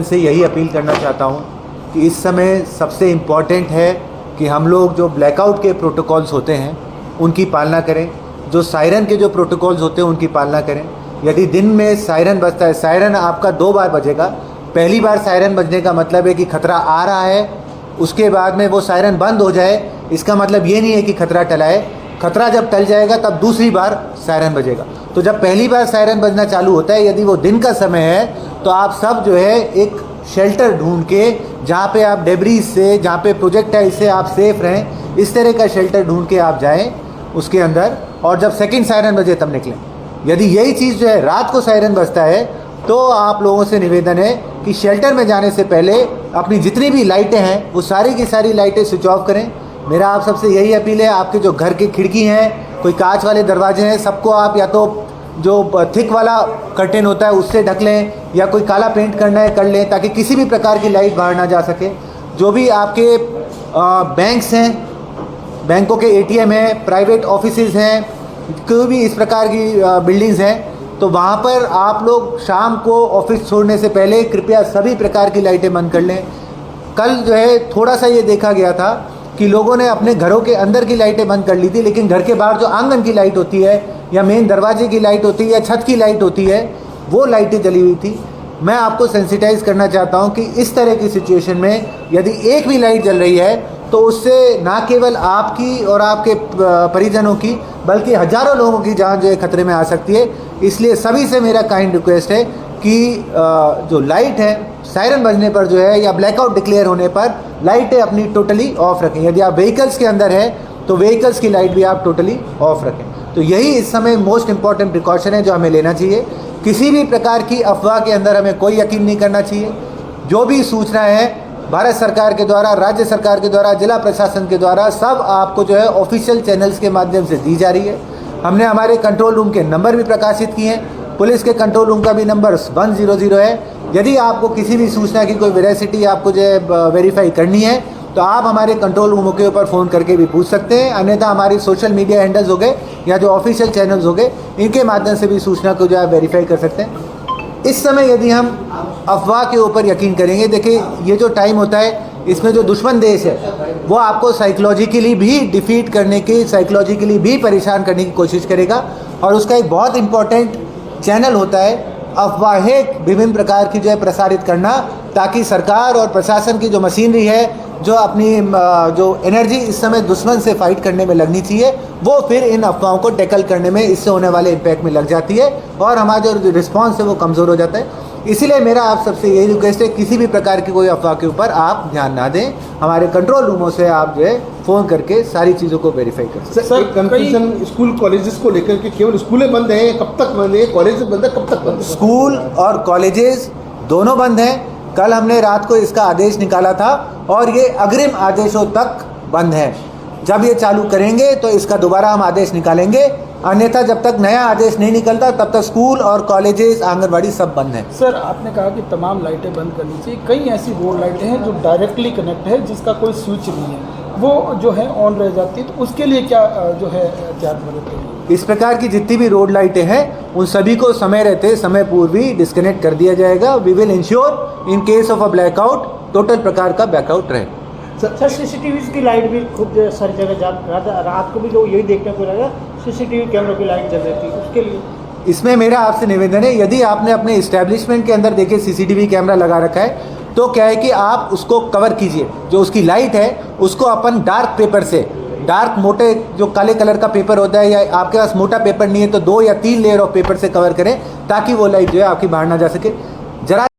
से यही अपील करना चाहता हूँ कि इस समय सबसे इम्पॉर्टेंट है कि हम लोग जो ब्लैकआउट के प्रोटोकॉल्स होते हैं उनकी पालना करें, जो सायरन के जो प्रोटोकॉल्स होते हैं उनकी पालना करें। यदि दिन में सायरन बजता है, सायरन आपका 2 बार बजेगा। पहली बार सायरन बजने का मतलब है कि खतरा आ रहा है, उसके बाद में वो सायरन बंद हो जाए, इसका मतलब ये नहीं है कि खतरा टला है। खतरा जब टल जाएगा तब दूसरी बार सायरन बजेगा। तो जब पहली बार सायरन बजना चालू होता है, यदि वो दिन का समय है, तो आप सब जो है एक शेल्टर ढूंढ के, जहाँ पे आप डेब्रीज से, जहाँ पे प्रोजेक्टाइल से आप सेफ रहें, इस तरह का शेल्टर ढूंढ के आप जाएं उसके अंदर, और जब सेकंड सायरन बजे तब निकलें। यदि यही चीज़ जो है रात को सायरन बजता है, तो आप लोगों से निवेदन है कि शेल्टर में जाने से पहले अपनी जितनी भी लाइटें हैं वो सारी की सारी लाइटें स्विच ऑफ करें। मेरा आप सबसे यही अपील है, आपके जो घर की खिड़की हैं, कोई कांच वाले दरवाजे हैं, सबको आप या तो जो थिक वाला कर्टेन होता है उससे ढक लें, या कोई काला पेंट करना है कर लें, ताकि किसी भी प्रकार की लाइट बाहर ना जा सके। जो भी आपके बैंक्स हैं, बैंकों के एटीएम हैं, प्राइवेट ऑफिसेज हैं, कोई भी इस प्रकार की बिल्डिंग्स हैं, तो वहाँ पर आप लोग शाम को ऑफिस छोड़ने से पहले कृपया सभी प्रकार की लाइटें बंद कर लें। कल जो है थोड़ा सा ये देखा गया था कि लोगों ने अपने घरों के अंदर की लाइटें बंद कर ली थी, लेकिन घर के बाहर जो आंगन की लाइट होती है, या मेन दरवाजे की लाइट होती है, या छत की लाइट होती है, वो लाइटें जली हुई थी। मैं आपको सेंसिटाइज करना चाहता हूं कि इस तरह की सिचुएशन में यदि एक भी लाइट जल रही है तो उससे ना केवल आपकी और आपके परिजनों की, बल्कि हज़ारों लोगों की जान जो है खतरे में आ सकती है। इसलिए सभी से मेरा काइंड रिक्वेस्ट है कि जो लाइट है सायरन बजने पर जो है, या ब्लैकआउट डिक्लेयर होने पर लाइटें अपनी टोटली ऑफ रखें। यदि आप व्हीकल्स के अंदर है तो व्हीकल्स की लाइट भी आप टोटली ऑफ रखें। तो यही इस समय मोस्ट इंपॉर्टेंट प्रिकॉशन है जो हमें लेना चाहिए। किसी भी प्रकार की अफवाह के अंदर हमें कोई यकीन नहीं करना चाहिए। जो भी सूचना है भारत सरकार के द्वारा, राज्य सरकार के द्वारा, जिला प्रशासन के द्वारा, सब आपको जो है ऑफिशियल चैनल्स के माध्यम से दी जा रही है। हमने हमारे कंट्रोल रूम के नंबर भी प्रकाशित किए हैं। पुलिस के कंट्रोल रूम का भी नंबर 100 है। यदि आपको किसी भी सूचना की कोई वेरासिटी आपको जो है वेरीफाई करनी है, तो आप हमारे कंट्रोल रूमों के ऊपर फ़ोन करके भी पूछ सकते हैं। अन्यथा हमारी सोशल मीडिया हैंडल्स हो गए या जो ऑफिशियल चैनल्स हो गए, इनके माध्यम से भी सूचना को जो है वेरीफाई कर सकते हैं। इस समय यदि हम अफवाह के ऊपर यकीन करेंगे, देखिए ये जो टाइम होता है, इसमें जो दुश्मन देश है वो आपको साइकोलॉजिकली भी डिफीट करने की, साइकोलॉजिकली भी परेशान करने की कोशिश करेगा। और उसका एक बहुत इंपॉर्टेंट चैनल होता है अफवाहें विभिन्न प्रकार की जो है प्रसारित करना, ताकि सरकार और प्रशासन की जो मशीनरी है, जो अपनी जो एनर्जी इस समय दुश्मन से फाइट करने में लगनी चाहिए, वो फिर इन अफवाहों को टैकल करने में, इससे होने वाले इम्पैक्ट में लग जाती है, और हमारा जो रिस्पॉन्स है वो कमज़ोर हो जाता है। इसीलिए मेरा आप सबसे यही रिक्वेस्ट है, किसी भी प्रकार की कोई अफवाह के ऊपर आप ध्यान ना दें। हमारे कंट्रोल रूमों से आप जो है फ़ोन करके सारी चीज़ों को वेरीफाई करें। सर, कंफ्यूजन स्कूल कॉलेजेस को लेकर के, केवल स्कूलें बंद हैं, कब तक बंद है, कॉलेज बंद है, कब तक बंद है? स्कूल और कॉलेजेस दोनों बंद हैं। कल हमने रात को इसका आदेश निकाला था और ये अग्रिम आदेशों तक बंद है। जब ये चालू करेंगे तो इसका दोबारा हम आदेश निकालेंगे, अन्यथा जब तक नया आदेश नहीं निकलता तब तक स्कूल और कॉलेजेस, आंगनबाड़ी सब बंद हैं। सर, आपने कहा कि तमाम लाइटें बंद करनी चाहिए। कई ऐसी रोड लाइटें हैं जो डायरेक्टली कनेक्ट है, जिसका कोई स्विच नहीं है, वो जो है ऑन रह जाती है, तो उसके लिए क्या जो है एहतियात बरतें? इस प्रकार की जितनी भी रोड लाइटें हैं उन सभी को समय रहते, समय पूर्व ही डिस्कनेक्ट कर दिया जाएगा। We will ensure in case of a blackout, total प्रकार का ब्लैकआउट रहे। सर, सीसीटीवी की लाइट भी खुद सारी जगह रात को भी लोग यही देखने को लगा, सीसीटीवी कैमरों की लाइट जल रही थी, उसके लिए इसमें मेरा आपसे निवेदन है, यदि आपने अपने इस्टेब्लिशमेंट के अंदर देखिए सीसीटीवी कैमरा लगा रखा है, तो क्या है कि आप उसको कवर कीजिए। जो उसकी लाइट है उसको अपन डार्क पेपर से, डार्क मोटे जो काले कलर का पेपर होता है, या आपके पास मोटा पेपर नहीं है तो 2 या 3 लेयर ऑफ पेपर से कवर करें, ताकि वो लाइट जो है आपकी बाहर ना जा सके। जरा